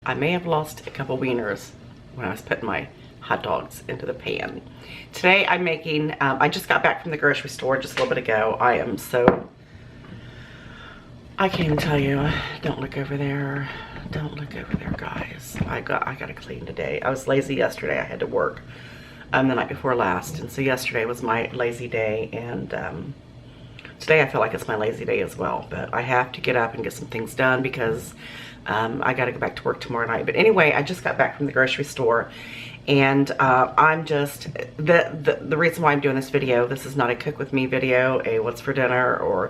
I may have lost a couple wieners when I was putting my hot dogs into the pan. Today I'm making, I just got back from the grocery store just a little bit ago. I am so, I can't even tell you, don't look over there. Don't look over there, guys. I gotta clean today. I was lazy yesterday. I had to work the night before last. And so yesterday was my lazy day. And today I feel like it's my lazy day as well. But I have to get up and get some things done because I gotta go back to work tomorrow night. But anyway, I just got back from the grocery store. And I'm just, the reason why I'm doing this video, this is not a cook with me video, a what's for dinner or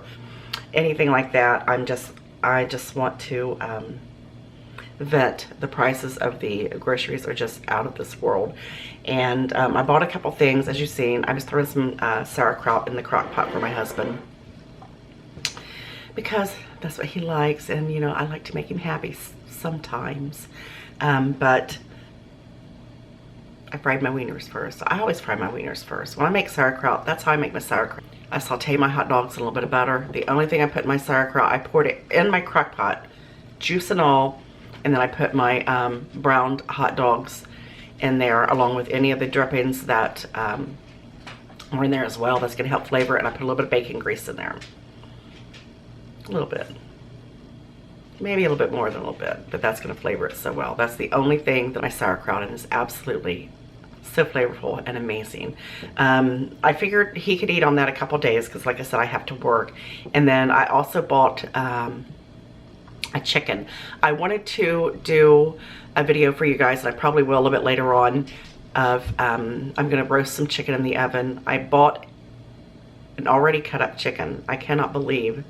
anything like that. I just want to vent. The prices of the groceries are just out of this world. And I bought a couple things. As you've seen, I was throwing some sauerkraut in the crock pot for my husband because that's what he likes, and you know, I like to make him happy sometimes. But I fried my wieners first. I always fry my wieners first. When I make sauerkraut, that's how I make my sauerkraut. I saute my hot dogs in a little bit of butter. The only thing I put in my sauerkraut, I poured it in my crock pot, juice and all, and then I put my browned hot dogs in there along with any of the drippings that are in there as well. That's gonna help flavor it. And I put a little bit of bacon grease in there. A little bit. Maybe a little bit more than a little bit, but that's gonna flavor it so well. That's the only thing that I sauerkraut in is absolutely so flavorful and amazing. I figured he could eat on that a couple days because like I said, I have to work. And then I also bought a chicken. I wanted to do a video for you guys, and I probably will a little bit later on, of I'm gonna roast some chicken in the oven. I bought an already cut up chicken. I cannot believe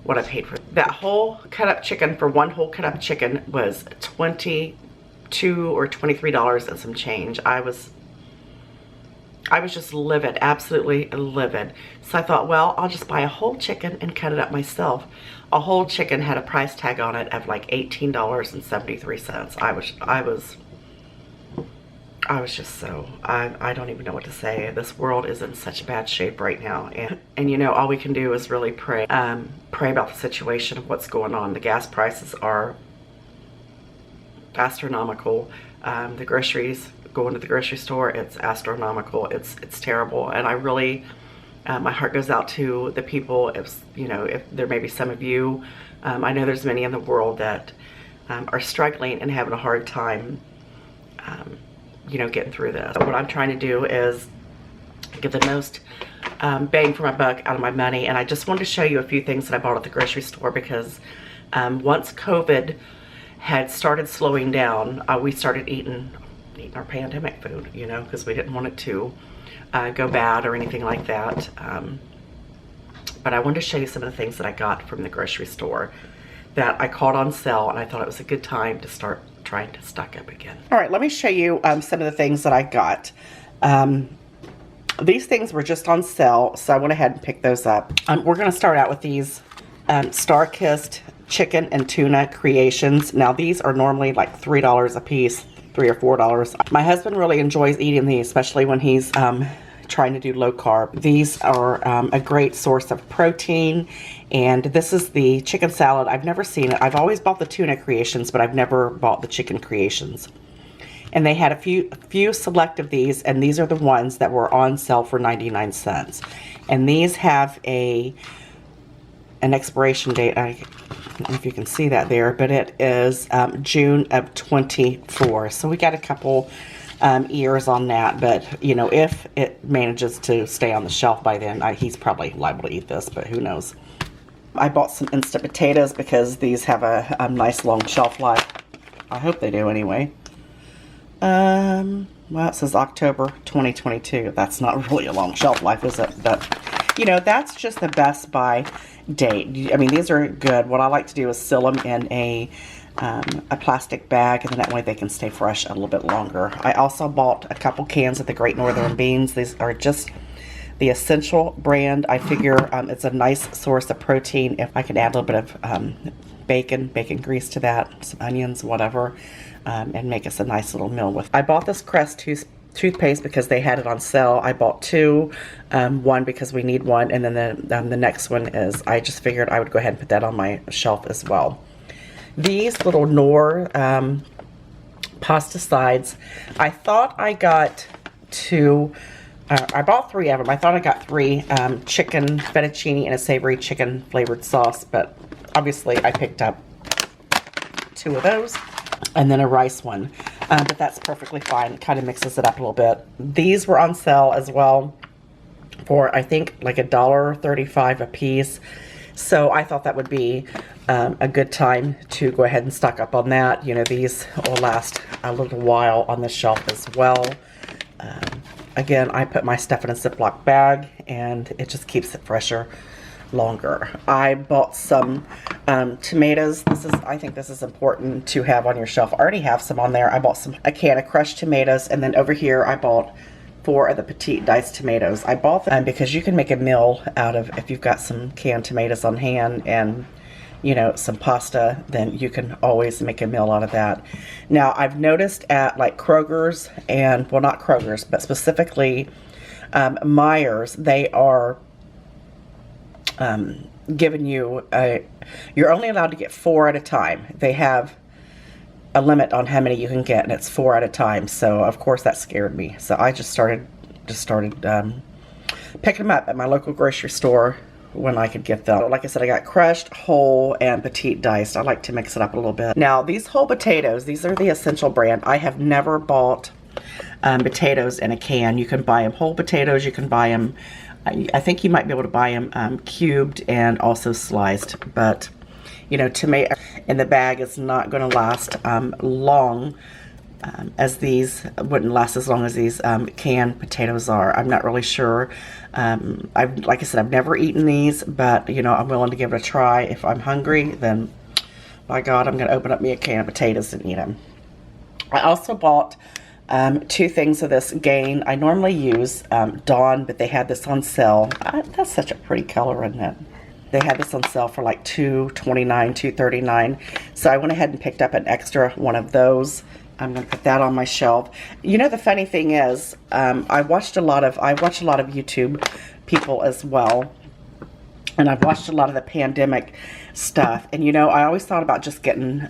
what I paid for that whole cut up chicken. For one whole cut up chicken was $22 or $23 and some change. I was just livid, absolutely livid. So I thought, well, I'll just buy a whole chicken and cut it up myself. A whole chicken had a price tag on it of like $18.73. I was just so, I don't even know what to say. This world is in such bad shape right now. And you know, all we can do is really pray. Pray about the situation of what's going on. The gas prices are astronomical. The groceries, going to the grocery store, it's astronomical. It's terrible. And I really, my heart goes out to the people. If, you know, if there may be some of you, I know there's many in the world that are struggling and having a hard time, you know, getting through this. What I'm trying to do is get the most bang for my buck out of my money. And I just wanted to show you a few things that I bought at the grocery store because once COVID had started slowing down, we started eating our pandemic food, you know, because we didn't want it to go bad or anything like that. But I wanted to show you some of the things that I got from the grocery store that I caught on sale, and I thought it was a good time to start trying to stock up again. All right, let me show you some of the things that I got. These things were just on sale, so I went ahead and picked those up. We're going to start out with these Starkist chicken and tuna creations. Now, these are normally like $3 a piece, $3 or $4. My husband really enjoys eating these, especially when he's trying to do low carb. These are a great source of protein, and this is the chicken salad. I've never seen it. I've always bought the tuna creations, but I've never bought the chicken creations. And they had a few select of these, and these are the ones that were on sale for 99 cents. And these have an expiration date. I don't know if you can see that there, but it is June of 24. So we got a couple years on that, but you know, if it manages to stay on the shelf by then, he's probably liable to eat this, but who knows. I bought some instant potatoes because these have a nice long shelf life. I hope they do anyway. Well, it says October 2022. That's not really a long shelf life, is it? But you know, that's just the Best By date. I mean, these are good. What I like to do is seal them in a plastic bag, and then that way they can stay fresh a little bit longer. I also bought a couple cans of the Great Northern beans. These are just the Essential brand. I figure it's a nice source of protein if I can add a little bit of bacon grease to that, some onions, whatever, and make us a nice little meal with. I bought this Crest toothpaste because they had it on sale. I bought two, one because we need one, and then the next one is, I just figured I would go ahead and put that on my shelf as well. These little Knorr pasta sides, I thought I got two, I bought three of them. I thought I got three, chicken fettuccine and a savory chicken flavored sauce, but obviously I picked up two of those, and then a rice one. But that's perfectly fine. It kind of mixes it up a little bit. These were on sale as well for, I think, like $1.35 a piece. So I thought that would be a good time to go ahead and stock up on that. You know, these will last a little while on the shelf as well. Again, I put my stuff in a Ziploc bag, and it just keeps it fresher longer. I bought some tomatoes. I think this is important to have on your shelf. I already have some on there. I bought a can of crushed tomatoes, and then over here I bought 4 of the Petite diced tomatoes. I bought them because you can make a meal out of, if you've got some canned tomatoes on hand and, you know, some pasta, then you can always make a meal out of that. Now, I've noticed at like Kroger's and, well, not Kroger's, but specifically Meijer's, they are giving you you're only allowed to get 4 at a time. They have a limit on how many you can get, and it's 4 at a time. So of course that scared me. So I just started picking them up at my local grocery store when I could get them. Like I said, I got crushed, whole, and Petite diced. I like to mix it up a little bit. Now, these whole potatoes, these are the Essential brand. I have never bought potatoes in a can. You can buy them whole potatoes. You can buy them, I think you might be able to buy them cubed and also sliced. But, you know, tomato in the bag is not going to last long, as these wouldn't last as long as these canned potatoes are. I'm not really sure. Like I said, I've never eaten these, but, you know, I'm willing to give it a try. If I'm hungry, then, by God, I'm going to open up me a can of potatoes and eat them. I also bought 2 things of this Gain. I normally use Dawn, but they had this on sale. That's such a pretty color, isn't it? They had this on sale for like $2.29, $2.39. So I went ahead and picked up an extra one of those I'm gonna put that on my shelf. You know, the funny thing is, I watch a lot of YouTube people as well, and I've watched a lot of the pandemic stuff. And you know, I always thought about just getting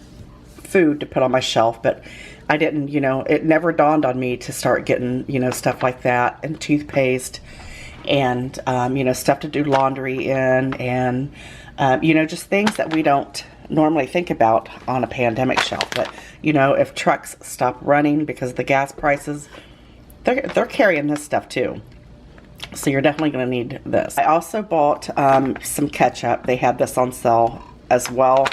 food to put on my shelf, but I didn't. You know, it never dawned on me to start getting, you know, stuff like that, and toothpaste, and you know, stuff to do laundry in, and you know, just things that we don't normally think about on a pandemic shelf. But you know, if trucks stop running because of the gas prices, they're carrying this stuff too. So you're definitely going to need this. I also bought some ketchup. They had this on sale as well.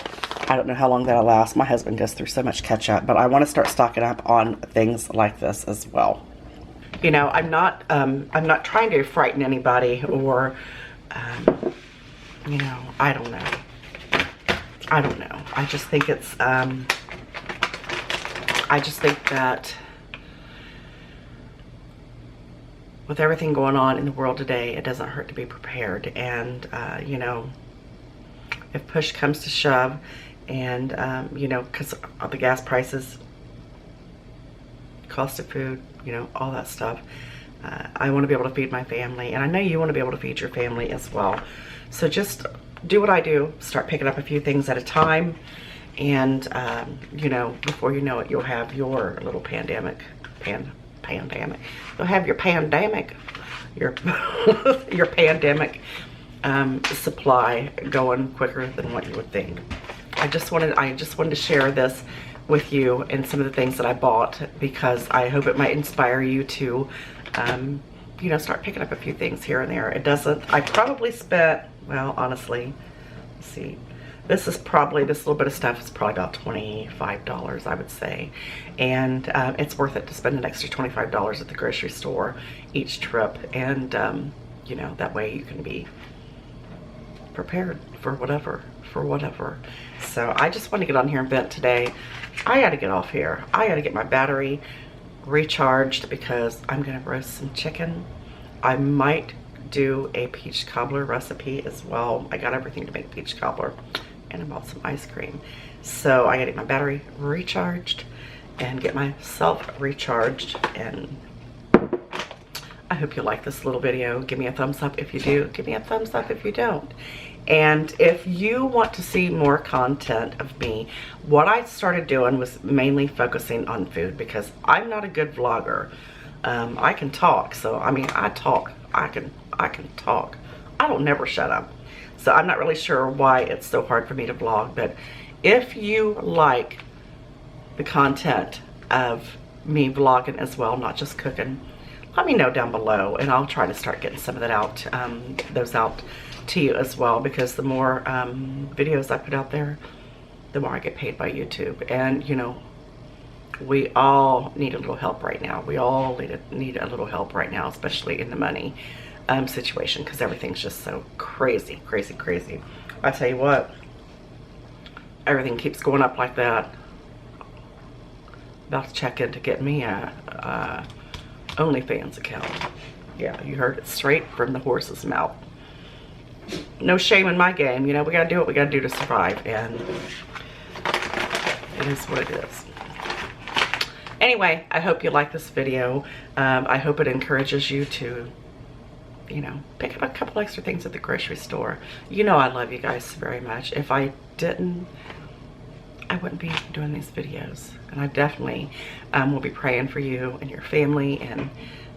I don't know how long that'll last. My husband goes through so much ketchup, but I want to start stocking up on things like this as well. You know, I'm not trying to frighten anybody or, you know, I don't know. I just think it's, I just think that with everything going on in the world today, it doesn't hurt to be prepared. And, you know, if push comes to shove, and, you know, because of the gas prices, cost of food, you know, all that stuff, I want to be able to feed my family. And I know you want to be able to feed your family as well. So just do what I do. Start picking up a few things at a time. And, you know, before you know it, you'll have your little pandemic. You'll have your pandemic, your pandemic supply going quicker than what you would think. I just wanted to share this with you and some of the things that I bought, because I hope it might inspire you to, you know, start picking up a few things here and there. It doesn't. I probably spent, well, honestly, let's see. This little bit of stuff is probably about $25, I would say. And it's worth it to spend an extra $25 at the grocery store each trip. And, you know, that way you can be prepared for whatever. So I just want to get on here and vent today. I got to get off here. I got to get my battery recharged because I'm going to roast some chicken. I might do a peach cobbler recipe as well. I got everything to make peach cobbler. And I bought some ice cream. So I gotta get my battery recharged and get myself recharged. And I hope you like this little video. Give me a thumbs up if you do. Give me a thumbs up if you don't. And if you want to see more content of me, what I started doing was mainly focusing on food, because I'm not a good vlogger. I can talk, so I mean, I talk. I can talk. I don't never shut up. So I'm not really sure why it's so hard for me to vlog, but if you like the content of me vlogging as well, not just cooking, let me know down below, and I'll try to start getting some of that out, those out to you as well, because the more videos I put out there, the more I get paid by YouTube. And you know, we all need a little help right now. We all need a little help right now, especially in the money situation, because everything's just so crazy. I tell you what, everything keeps going up like that. About to check in to get me a OnlyFans account. Yeah, you heard it straight from the horse's mouth. No shame in my game. You know, we gotta do what we gotta do to survive, and it is what it is. Anyway, I hope you like this video. I hope it encourages you to, you know, pick up a couple extra things at the grocery store. You know I love you guys very much. If I didn't, I wouldn't be doing these videos. And I definitely will be praying for you and your family, and,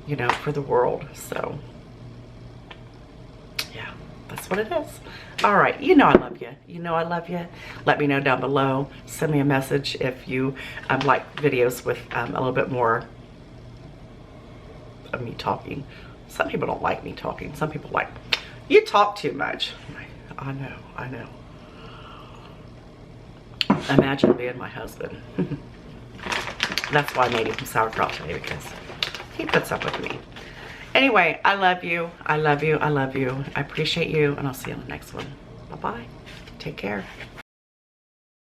you know, for the world. So, yeah, that's what it is. All right, you know I love you. You know I love you. Let me know down below. Send me a message if you like videos with a little bit more of me talking. Some people don't like me talking. Some people like, you talk too much. I know. Imagine being my husband. That's why I made him some sauerkraut today, because he puts up with me. Anyway, I love you. I appreciate you, and I'll see you on the next one. Bye-bye. Take care.